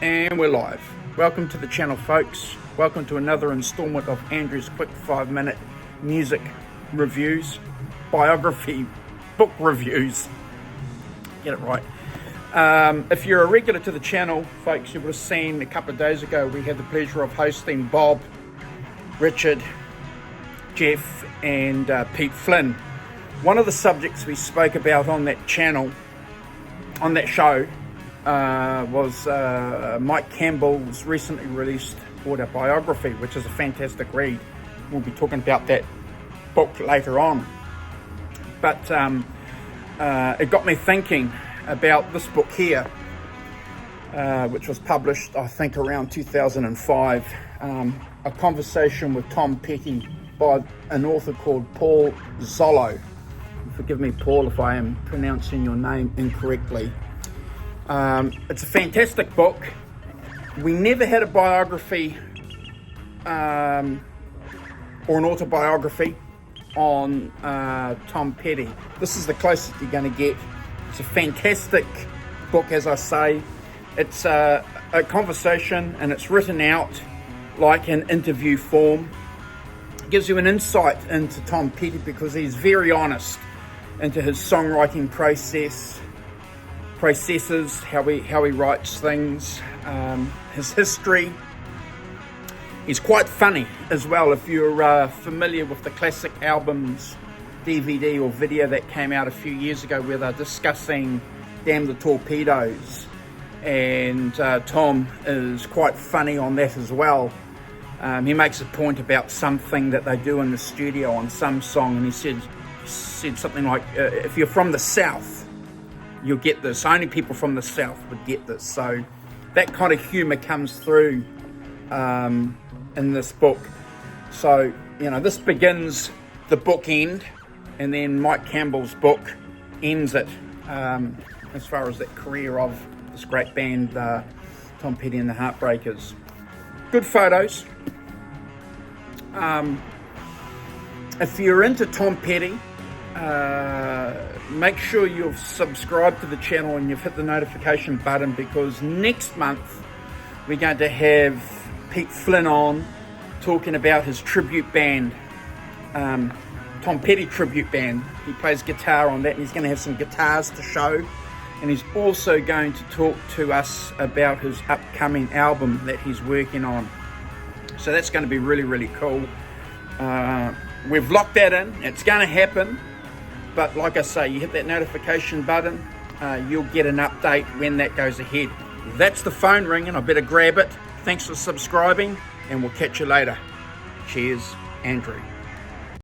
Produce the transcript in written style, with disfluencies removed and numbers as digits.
And we're live. Welcome to the channel, folks. Welcome to another installment of Andrew's quick 5-minute music reviews, biography, book reviews. Get it right. If you're a regular to the channel, folks, you would have seen a couple of days ago we had the pleasure of hosting Bob, Richard, Jeff and Pete Flynn. One of the subjects we spoke about on that channel, on that show, was Mike Campbell's recently released autobiography, which is a fantastic read. We'll be talking about that book later on. But it got me thinking about this book here, which was published, I think, around 2005. A conversation with Tom Petty by an author called Paul Zollo. Forgive me, Paul, if I am pronouncing your name incorrectly. It's a fantastic book. We never had a biography or an autobiography on Tom Petty. This is the closest you're going to get. It's a fantastic book, as I say. It's a conversation, and it's written out like an interview form. It gives you an insight into Tom Petty because he's very honest into his songwriting processes, how he writes things, his history. He's quite funny as well. If you're familiar with the classic albums DVD or video that came out a few years ago where they're discussing Damn the Torpedoes, and Tom is quite funny on that as well. He makes a point about something that they do in the studio on some song, and he said something like, if you're from the South, you'll get this. Only people from the South would get this. So that kind of humour comes through in this book. So, you know, this begins the book end, and then Mike Campbell's book ends it, as far as that career of this great band, Tom Petty and the Heartbreakers. Good photos. If you're into Tom Petty, make sure you've subscribed to the channel and you've hit the notification button, because next month we're going to have Pete Flynn on talking about his tribute band, Tom Petty tribute band. He plays guitar on that, and he's going to have some guitars to show, and he's also going to talk to us about his upcoming album that he's working on. So that's going to be really, really cool. We've locked that in. It's going to happen. But like I say, you hit that notification button, you'll get an update when that goes ahead. That's the phone ringing. I better grab it. Thanks for subscribing, and we'll catch you later. Cheers, Andrew.